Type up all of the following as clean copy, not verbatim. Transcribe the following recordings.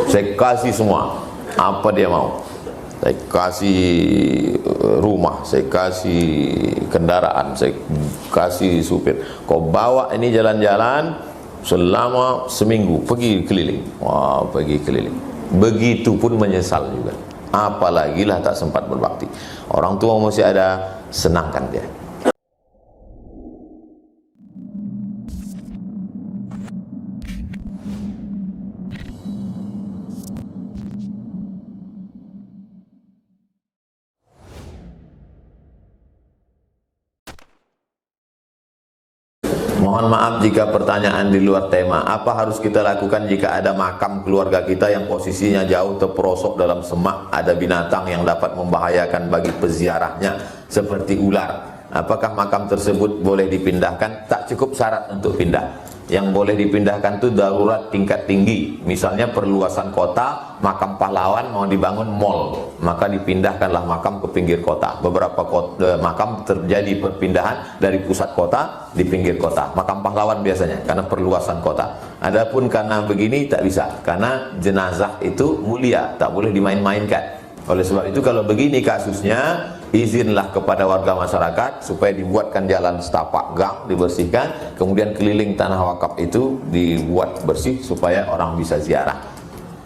Saya kasih semua apa dia mau. Saya kasih rumah, saya kasih kendaraan, saya kasih supir. Kau bawa ini jalan-jalan selama seminggu, pergi keliling. Wah, pergi keliling. Begitupun menyesal juga. Apalagi lah tak sempat berbakti. Orang tua masih ada, senangkan dia. Mohon maaf jika pertanyaan di luar tema. Apa harus kita lakukan jika ada makam keluarga kita yang posisinya jauh terperosok dalam semak, ada binatang yang dapat membahayakan bagi peziarahnya seperti ular? Apakah makam tersebut boleh dipindahkan? Tak cukup syarat untuk pindah. Yang boleh dipindahkan itu darurat tingkat tinggi. Misalnya perluasan kota, makam pahlawan mau dibangun mall, maka dipindahkanlah makam ke pinggir kota. Beberapa makam terjadi perpindahan dari pusat kota di pinggir kota. Makam pahlawan biasanya karena perluasan kota. Adapun karena begini tak bisa, karena jenazah itu mulia, tak boleh dimain-mainkan. Oleh sebab itu kalau begini kasusnya, izinlah kepada warga masyarakat supaya dibuatkan jalan setapak gang, dibersihkan, kemudian keliling tanah wakaf itu dibuat bersih supaya orang bisa ziarah.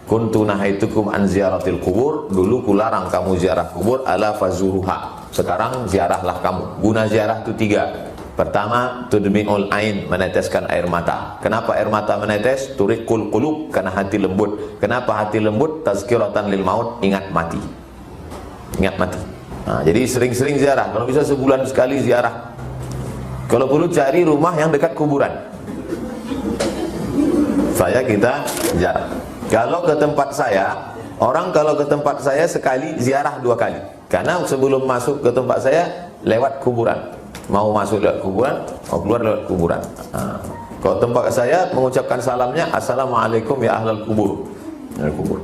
Kuntu nahaitukum an ziyaratil kubur, dulu kularang kamu ziarah kubur, ala fazuruha. Sekarang ziarahlah kamu. Guna ziarah itu 3. Pertama, tudmi'ul ain, meneteskan air mata. Kenapa air mata menetes? Turiqul qulub, karena hati lembut. Kenapa hati lembut? Tazkiratan lil maut, ingat mati. Ingat mati. Nah, jadi sering-sering ziarah. Kalau bisa sebulan sekali ziarah. Kalau perlu cari rumah yang dekat kuburan. Kita ziarah. Kalau ke tempat saya, orang kalau ke tempat saya sekali ziarah 2 kali. Karena sebelum masuk ke tempat saya lewat kuburan. Mau masuk lewat kuburan, mau keluar lewat kuburan. Nah, kalau tempat saya mengucapkan salamnya, assalamualaikum ya ahlal kubur. Kubur.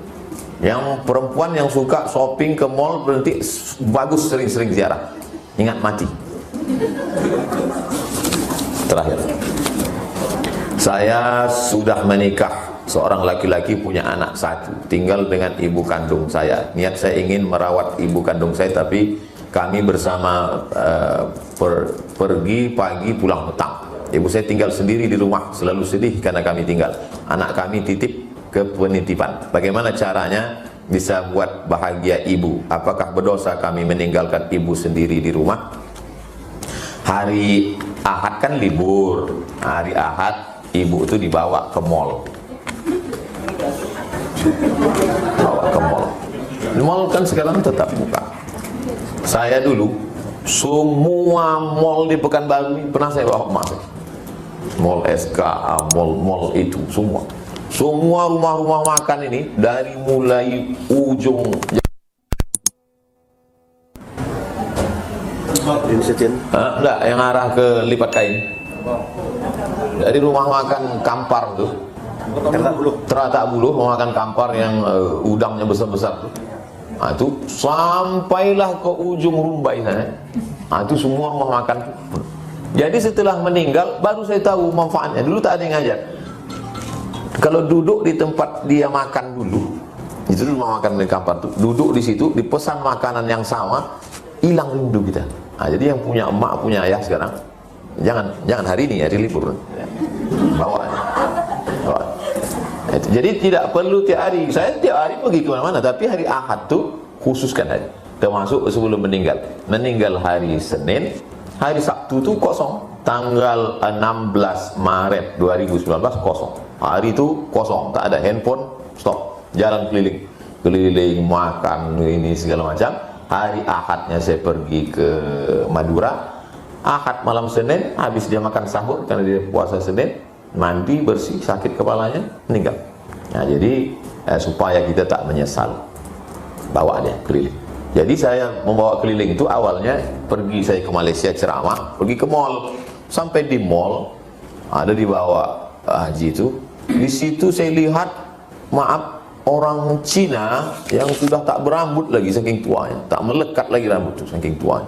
Yang perempuan yang suka shopping ke mall berhenti, bagus sering-sering ziarah. Ingat mati. Terakhir, saya sudah menikah. Seorang laki-laki punya anak 1, tinggal dengan ibu kandung saya. Niat saya ingin merawat ibu kandung saya, tapi kami bersama pergi pagi pulang petang. Ibu saya tinggal sendiri di rumah, selalu sedih karena kami tinggal. Anak kami titip ke penitipan. Bagaimana caranya bisa buat bahagia ibu? Apakah berdosa kami meninggalkan ibu sendiri di rumah? Hari Ahad kan libur. Hari Ahad ibu itu dibawa ke mall. Bawa ke mall. Mall kan sekarang tetap buka. Saya dulu semua mall di Pekanbaru ini pernah saya bawa masuk. Mall SKA, mall itu semua. Semua rumah-rumah makan ini dari mulai ujung enggak, yang arah ke Lipat Kain. Dari rumah makan Kampar tuh, Teratak Buluh, rumah makan Kampar yang udangnya besar-besar tuh. Nah, itu sampailah ke ujung Rumbai sana. Nah, itu semua rumah makan. Jadi setelah meninggal baru saya tahu manfaatnya. Dulu tak ada yang ngajar. Kalau duduk di tempat dia makan dulu, itu rumah makan di Kampar tuh, duduk di situ, dipesan makanan yang sama, hilang rindu kita. Nah, jadi yang punya emak, punya ayah sekarang, jangan hari ini, hari libur, bawa. Jadi tidak perlu tiap hari. Saya tiap hari pergi ke mana-mana, tapi hari Ahad tuh khususkan hari. Termasuk sebelum meninggal. Meninggal hari Senin, hari Sabtu tuh kosong. Tanggal 16 Maret 2019 kosong. Hari itu kosong, tak ada handphone, stop. Jalan keliling, makan ini segala macam. Hari Ahadnya saya pergi ke Madura. Ahad malam Senin, habis dia makan sahur karena dia puasa Senin, mandi bersih, sakit kepalanya, meninggal. Nah, jadi supaya kita tak menyesal, bawa dia keliling. Jadi saya membawa keliling itu awalnya pergi saya ke Malaysia ceramah, pergi ke mall. Sampai di mall ada di bawah haji itu. Di situ saya lihat, maaf, orang Cina yang sudah tak berambut lagi saking tuanya, tak melekat lagi rambut itu saking tuanya.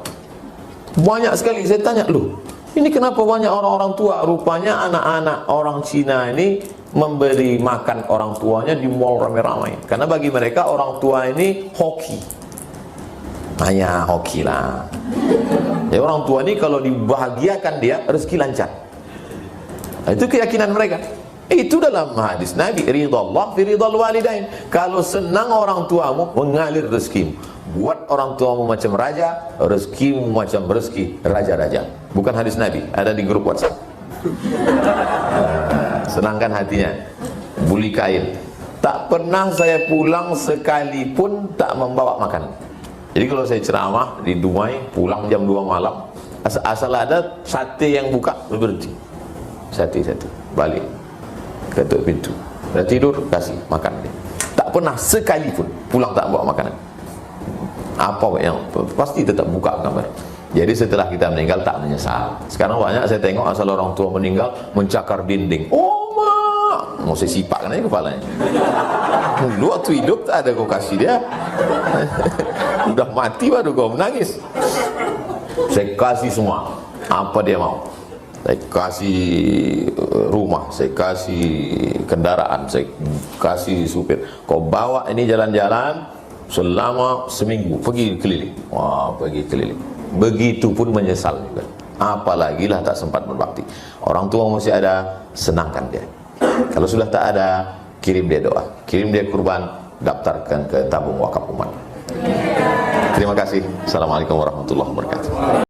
Banyak sekali. Saya tanya, loh, ini kenapa banyak orang-orang tua? Rupanya anak-anak orang Cina ini memberi makan orang tuanya di mall ramai-ramai. Karena bagi mereka orang tua ini hoki. Hanya hoki lah. Ya, orang tua ini kalau dibahagiakan dia rezeki lancar. Nah, itu keyakinan mereka. Itu dalam hadis Nabi, ridallah fi ridal walidain. Kalau senang orang tuamu, mengalir rezekimu. Buat orang tuamu macam raja, rezekimu macam rezeki raja-raja. Bukan hadis Nabi, ada di grup WhatsApp. Senangkan hatinya, buli kain. Tak pernah saya pulang sekalipun tak membawa makan. Jadi kalau saya ceramah di Dumai, pulang jam 2 malam, asal ada sate yang buka, berhenti. Sate, balik, ketuk pintu, udah tidur, kasih makan dia. Tak pernah sekalipun pulang tak bawa makanan. Apa yang pasti tetap buka kamar. Jadi setelah kita meninggal tak menyesal. Sekarang banyak saya tengok asal orang tua meninggal mencakar dinding. Oh mak, mau saya sipakkan aja kepalanya. Dulu waktu hidup tak ada kau kasih dia. Udah mati baru kau menangis. Saya kasih semua apa dia mau. Saya kasih rumah, saya kasih kendaraan, saya kasih supir. Kau bawa ini jalan-jalan selama seminggu, pergi keliling. Wah, pergi keliling. Begitupun menyesal juga. Apalagi lah tak sempat berbakti. Orang tua masih ada, senangkan dia. Kalau sudah tak ada, kirim dia doa, kirim dia kurban, daftarkan ke tabung wakaf umat. Terima kasih. Assalamualaikum warahmatullahi wabarakatuh.